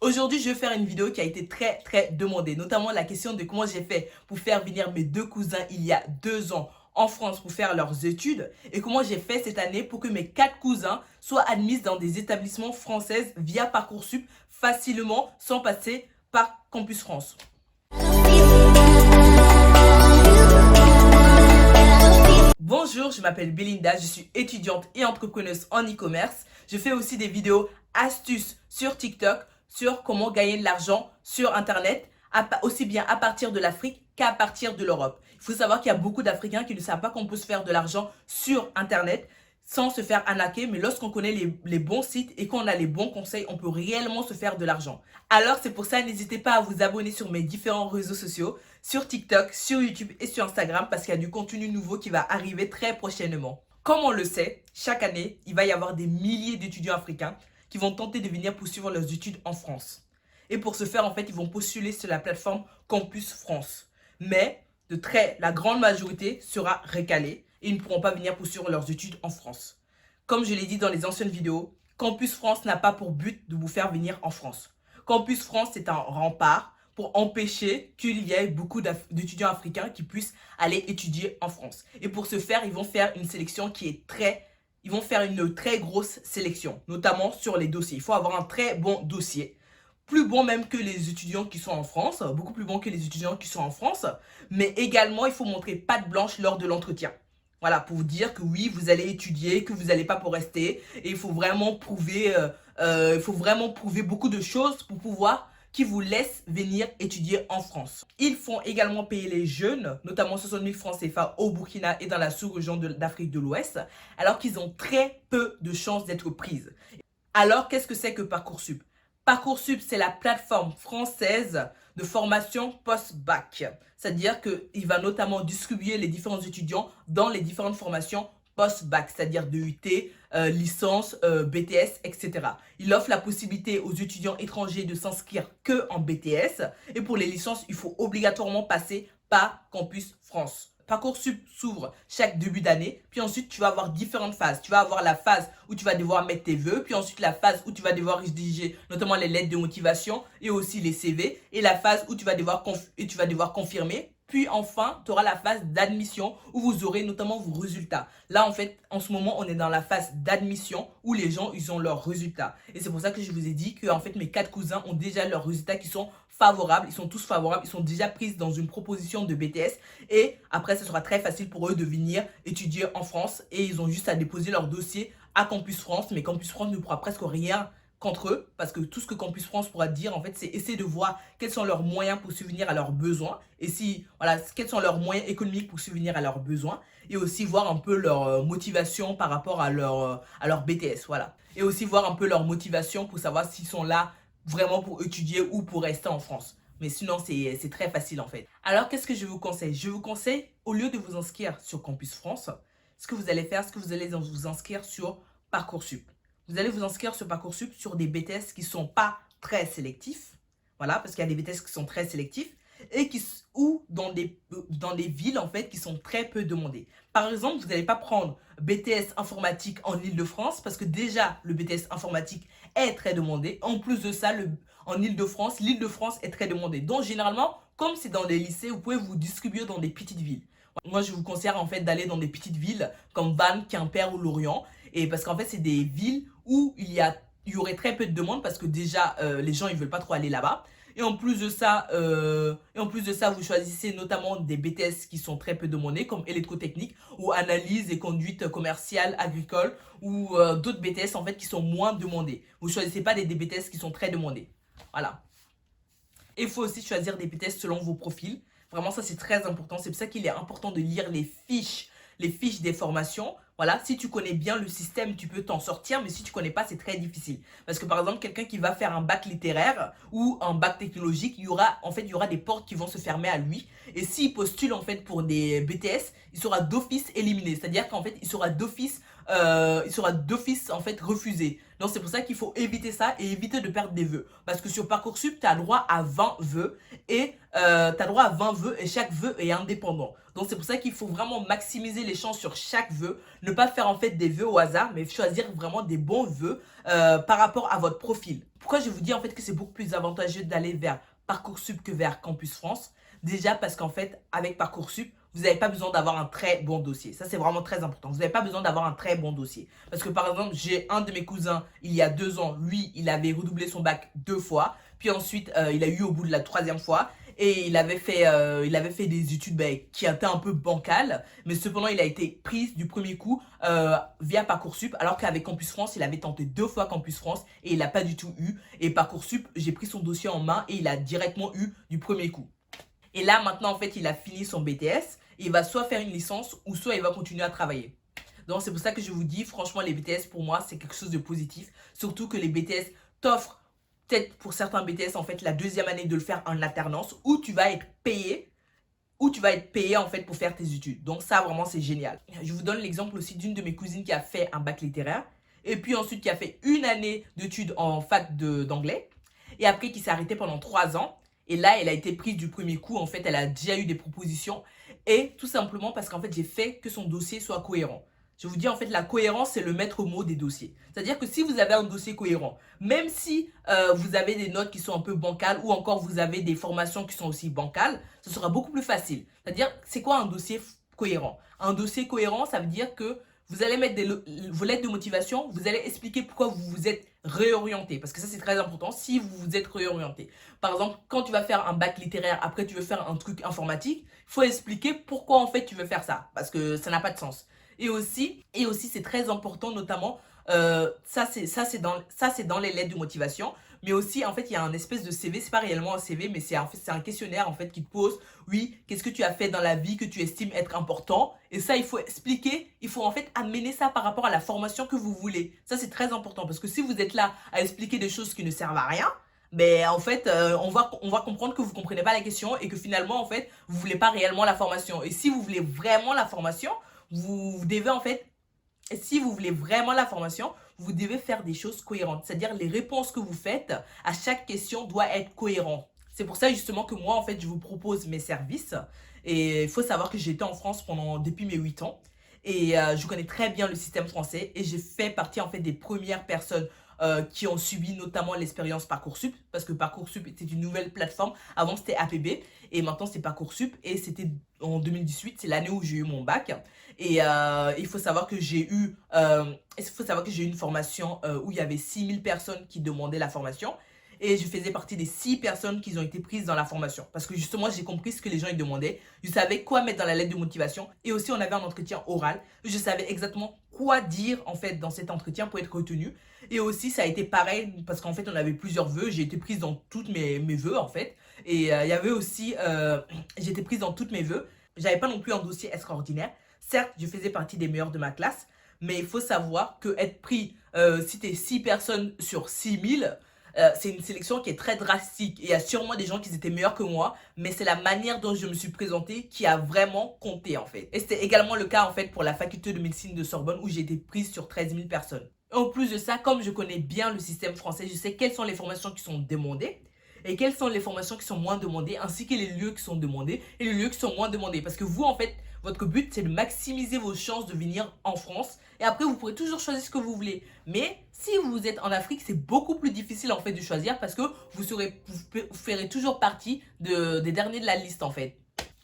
Aujourd'hui, je vais faire une vidéo qui a été très demandée, notamment la question de comment j'ai fait pour faire venir mes deux cousins il y a 2 ans en France pour faire leurs études et comment j'ai fait cette année pour que mes 4 cousins soient admis dans des établissements français via Parcoursup facilement sans passer par Campus France. Bonjour, je m'appelle Belinda, je suis étudiante et entrepreneuse en e-commerce. Je fais aussi des vidéos astuces sur TikTok sur comment gagner de l'argent sur Internet, aussi bien à partir de l'Afrique qu'à partir de l'Europe. Il faut savoir qu'il y a beaucoup d'Africains qui ne savent pas qu'on peut se faire de l'argent sur Internet sans se faire arnaquer, mais lorsqu'on connaît les bons sites et qu'on a les bons conseils, on peut réellement se faire de l'argent. Alors c'est pour ça, n'hésitez pas à vous abonner sur mes différents réseaux sociaux, sur TikTok, sur YouTube et sur Instagram parce qu'il y a du contenu nouveau qui va arriver très prochainement. Comme on le sait, chaque année, il va y avoir des milliers d'étudiants africains qui vont tenter de venir poursuivre leurs études en France. Et pour ce faire, en fait, ils vont postuler sur la plateforme Campus France. Mais la grande majorité sera recalée et ils ne pourront pas venir poursuivre leurs études en France. Comme je l'ai dit dans les anciennes vidéos, Campus France n'a pas pour but de vous faire venir en France. Campus France, c'est un rempart pour empêcher qu'il y ait beaucoup d'étudiants africains qui puissent aller étudier en France. Et pour ce faire, ils vont faire une sélection qui est ils vont faire une très grosse sélection, notamment sur les dossiers. Il faut avoir un très bon dossier, plus bon même que les étudiants qui sont en France, beaucoup plus bon que les étudiants qui sont en France, mais également, il faut montrer patte blanche lors de l'entretien. Voilà, pour vous dire que oui, vous allez étudier, que vous n'allez pas pour rester, et il faut vraiment prouver beaucoup de choses pour pouvoir qui vous laissent venir étudier en France. Ils font également payer les jeunes, notamment 60 000 francs CFA au Burkina et dans la sous-région d'Afrique de l'Ouest, alors qu'ils ont très peu de chances d'être prises. Alors, qu'est-ce que c'est que Parcoursup? Parcoursup, c'est la plateforme française de formation post-bac. C'est-à-dire qu'il va notamment distribuer les différents étudiants dans les différentes formations post-bac, c'est-à-dire DUT, licence, BTS, etc. Il offre la possibilité aux étudiants étrangers de s'inscrire que en BTS. Et pour les licences, il faut obligatoirement passer par Campus France. Parcoursup s'ouvre chaque début d'année, puis ensuite tu vas avoir différentes phases. Tu vas avoir la phase où tu vas devoir mettre tes vœux, puis ensuite la phase où tu vas devoir rédiger notamment les lettres de motivation et aussi les CV, et la phase où tu vas devoir confirmer. Puis enfin, tu auras la phase d'admission où vous aurez notamment vos résultats. Là, en fait, en ce moment, on est dans la phase d'admission où les gens, ils ont leurs résultats. Et c'est pour ça que je vous ai dit que en fait, mes 4 cousins ont déjà leurs résultats qui sont favorables. Ils sont tous favorables. Ils sont déjà pris dans une proposition de BTS. Et après, ce sera très facile pour eux de venir étudier en France. Et ils ont juste à déposer leur dossier à Campus France. Mais Campus France ne pourra presque rien contre eux, parce que tout ce que Campus France pourra dire, en fait, c'est essayer de voir quels sont leurs moyens pour subvenir à leurs besoins, et quels sont leurs moyens économiques pour subvenir à leurs besoins, et aussi voir un peu leur motivation par rapport à leur BTS, voilà. Et aussi voir un peu leur motivation pour savoir s'ils sont là vraiment pour étudier ou pour rester en France. Mais sinon, c'est très facile en fait. Alors, qu'est-ce que je vous conseille? Je vous conseille, au lieu de vous inscrire sur Campus France, ce que vous allez faire, c'est que vous allez vous inscrire sur Parcoursup. Vous allez vous inscrire sur Parcoursup sur des BTS qui ne sont pas très sélectifs. Voilà, parce qu'il y a des BTS qui sont très sélectifs ou dans des villes en fait qui sont très peu demandées. Par exemple, vous n'allez pas prendre BTS informatique en Île-de-France parce que déjà le BTS informatique est très demandé. En plus de ça, en Île-de-France, l'Île-de-France est très demandée. Donc généralement, comme c'est dans les lycées, vous pouvez vous distribuer dans des petites villes. Moi, je vous conseille en fait d'aller dans des petites villes comme Vannes, Quimper ou Lorient. Et parce qu'en fait, c'est des villes où il y aurait très peu de demandes parce que déjà, les gens, ils veulent pas trop aller là-bas. Et en plus de ça, vous choisissez notamment des BTS qui sont très peu demandés comme électrotechnique ou analyse et conduite commerciale agricole ou d'autres BTS en fait qui sont moins demandés. Vous choisissez pas des BTS qui sont très demandés. Voilà. Et il faut aussi choisir des BTS selon vos profils. Vraiment, ça, c'est très important. C'est pour ça qu'il est important de lire les fiches des formations. Voilà, si tu connais bien le système, tu peux t'en sortir, mais si tu connais pas, c'est très difficile. Parce que par exemple, quelqu'un qui va faire un bac littéraire ou un bac technologique, il y aura des portes qui vont se fermer à lui. Et s'il postule en fait pour des BTS, il sera d'office éliminé. C'est-à-dire qu'en fait, il sera d'office il sera d'office en fait refusé. Donc c'est pour ça qu'il faut éviter ça et éviter de perdre des vœux. Parce que sur Parcoursup, tu as droit à 20 vœux et chaque vœu est indépendant. Donc c'est pour ça qu'il faut vraiment maximiser les chances sur chaque vœu, ne pas faire en fait des vœux au hasard, mais choisir vraiment des bons vœux par rapport à votre profil. Pourquoi je vous dis en fait que c'est beaucoup plus avantageux d'aller vers Parcoursup que vers Campus France? Déjà parce qu'en fait, avec Parcoursup, vous n'avez pas besoin d'avoir un très bon dossier. Ça, c'est vraiment très important. Vous n'avez pas besoin d'avoir un très bon dossier. Parce que par exemple, j'ai un de mes cousins, il y a 2 ans, lui, il avait redoublé son bac 2 fois. Puis ensuite, il a eu au bout de la 3e fois. Et il avait fait des études qui étaient un peu bancales. Mais cependant, il a été pris du premier coup via Parcoursup. Alors qu'avec Campus France, il avait tenté 2 fois Campus France et il n'a pas du tout eu. Et Parcoursup, j'ai pris son dossier en main et il a directement eu du premier coup. Et là, maintenant, en fait, il a fini son BTS. Et il va soit faire une licence ou soit il va continuer à travailler. Donc, c'est pour ça que je vous dis, franchement, les BTS, pour moi, c'est quelque chose de positif. Surtout que les BTS t'offrent, peut-être pour certains BTS, en fait, la 2e année de le faire en alternance où tu vas être payé. En fait pour faire tes études. Donc ça, vraiment, c'est génial. Je vous donne l'exemple aussi d'une de mes cousines qui a fait un bac littéraire. Et puis ensuite, qui a fait une année d'études en fac d'anglais. Et après, qui s'est arrêtée pendant 3 ans. Et là, elle a été prise du premier coup. En fait, elle a déjà eu des propositions. Et tout simplement parce qu'en fait, j'ai fait que son dossier soit cohérent. Je vous dis, en fait, la cohérence, c'est le maître mot des dossiers. C'est-à-dire que si vous avez un dossier cohérent, même si vous avez des notes qui sont un peu bancales ou encore vous avez des formations qui sont aussi bancales, ce sera beaucoup plus facile. C'est-à-dire, c'est quoi un dossier cohérent? Un dossier cohérent, ça veut dire que vous allez mettre vos lettres de motivation, vous allez expliquer pourquoi vous vous êtes réorienté. Parce que ça, c'est très important si vous vous êtes réorienté. Par exemple, quand tu vas faire un bac littéraire, après tu veux faire un truc informatique, il faut expliquer pourquoi en fait tu veux faire ça. Parce que ça n'a pas de sens. Et aussi c'est très important, notamment, ça c'est dans les lettres de motivation. Mais aussi, en fait, il y a un espèce de CV. C'est pas réellement un CV, mais c'est un questionnaire, en fait, qui te pose, oui, qu'est-ce que tu as fait dans la vie que tu estimes être important? Et ça, il faut expliquer, il faut en fait amener ça par rapport à la formation que vous voulez. Ça, c'est très important, parce que si vous êtes là à expliquer des choses qui ne servent à rien, mais en fait, on va comprendre que vous ne comprenez pas la question et que finalement, en fait, vous ne voulez pas réellement la formation. Et si vous voulez vraiment la formation, vous devez en fait, si vous voulez vraiment la formation, vous devez faire des choses cohérentes. C'est-à-dire les réponses que vous faites à chaque question doivent être cohérentes. C'est pour ça justement que moi, en fait, je vous propose mes services. Et il faut savoir que j'ai été en France depuis mes 8 ans. Et je connais très bien le système français. Et j'ai fait partie en fait des premières personnes qui ont subi notamment l'expérience Parcoursup. Parce que Parcoursup était une nouvelle plateforme. Avant, c'était APB. Et maintenant, c'est Parcoursup. Et c'était en 2018. C'est l'année où j'ai eu mon bac. Et il faut savoir que j'ai eu une formation où il y avait 6000 personnes qui demandaient la formation. Et je faisais partie des 6 personnes qui ont été prises dans la formation. Parce que justement, j'ai compris ce que les gens ils demandaient. Je savais quoi mettre dans la lettre de motivation. Et aussi, on avait un entretien oral. Je savais exactement quoi dire en fait dans cet entretien pour être retenu. Et aussi, ça a été pareil parce qu'en fait, on avait plusieurs vœux. J'ai été prise dans toutes mes vœux en fait. Et il y avait aussi, j'ai été prise dans toutes mes vœux. J'avais pas non plus un dossier extraordinaire. Certes, je faisais partie des meilleurs de ma classe. Mais il faut savoir que être pris, si tu es 6 personnes sur 6000, c'est une sélection qui est très drastique. Et il y a sûrement des gens qui étaient meilleurs que moi, mais c'est la manière dont je me suis présentée qui a vraiment compté en fait. Et c'était également le cas en fait pour la faculté de médecine de Sorbonne où j'ai été prise sur 13 000 personnes. En plus de ça, comme je connais bien le système français, je sais quelles sont les formations qui sont demandées et quelles sont les formations qui sont moins demandées, ainsi que les lieux qui sont demandés et les lieux qui sont moins demandés. Parce que vous, en fait, votre but, c'est de maximiser vos chances de venir en France. Et après, vous pourrez toujours choisir ce que vous voulez. Mais si vous êtes en Afrique, c'est beaucoup plus difficile, en fait, de choisir parce que vous ferez toujours partie des derniers de la liste, en fait.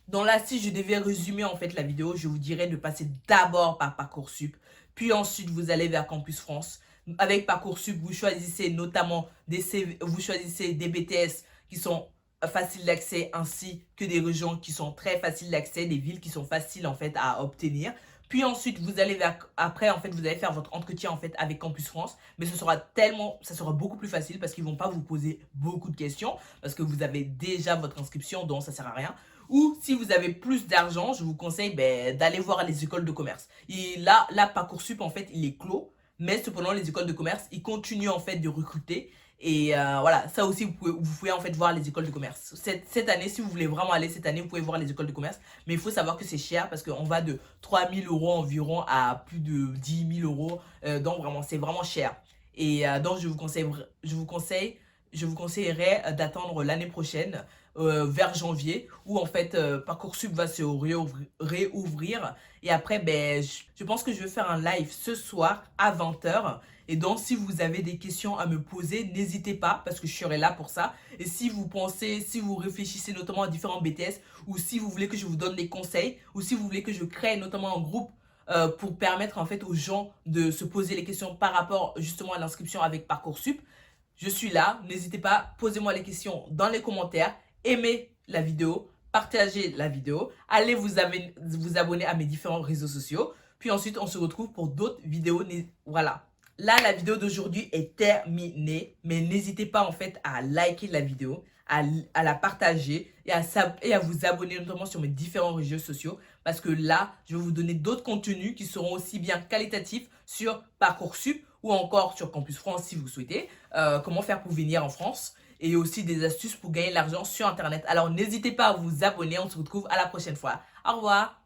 Donc là, si je devais résumer, en fait, la vidéo, je vous dirais de passer d'abord par Parcoursup. Puis ensuite, vous allez vers Campus France. Avec Parcoursup, vous choisissez notamment vous choisissez des BTS qui sont faciles d'accès ainsi que des régions qui sont très faciles d'accès, des villes qui sont faciles en fait à obtenir. Puis ensuite, vous allez après en fait, vous allez faire votre entretien en fait avec Campus France, mais ça sera beaucoup plus facile parce qu'ils vont pas vous poser beaucoup de questions parce que vous avez déjà votre inscription, donc ça sert à rien. Ou si vous avez plus d'argent, je vous conseille d'aller voir les écoles de commerce. Et là, Parcoursup en fait, il est clos. Mais cependant, les écoles de commerce, ils continuent en fait de recruter. Et voilà, ça aussi, vous pouvez en fait voir les écoles de commerce. Cette année, si vous voulez vraiment aller cette année, vous pouvez voir les écoles de commerce. Mais il faut savoir que c'est cher parce qu'on va de 3 000 € environ à plus de 10 000 €. Donc vraiment, c'est vraiment cher. Et donc je vous conseillerais d'attendre l'année prochaine, vers janvier, où en fait Parcoursup va se réouvrir. Et après, ben, je pense que je vais faire un live ce soir à 20 h. Et donc, si vous avez des questions à me poser, n'hésitez pas parce que je serai là pour ça. Et si vous pensez, si vous réfléchissez notamment à différents BTS, ou si vous voulez que je vous donne des conseils, ou si vous voulez que je crée notamment un groupe pour permettre en fait aux gens de se poser les questions par rapport justement à l'inscription avec Parcoursup, je suis là. N'hésitez pas, posez-moi les questions dans les commentaires, aimez la vidéo, partagez la vidéo, allez vous abonner à mes différents réseaux sociaux. Puis ensuite, on se retrouve pour d'autres vidéos. Voilà. Là, la vidéo d'aujourd'hui est terminée, mais n'hésitez pas en fait à liker la vidéo, à la partager et à vous abonner notamment sur mes différents réseaux sociaux parce que là, je vais vous donner d'autres contenus qui seront aussi bien qualitatifs sur Parcoursup ou encore sur Campus France si vous souhaitez, comment faire pour venir en France et aussi des astuces pour gagner de l'argent sur Internet. Alors n'hésitez pas à vous abonner, on se retrouve à la prochaine fois. Au revoir.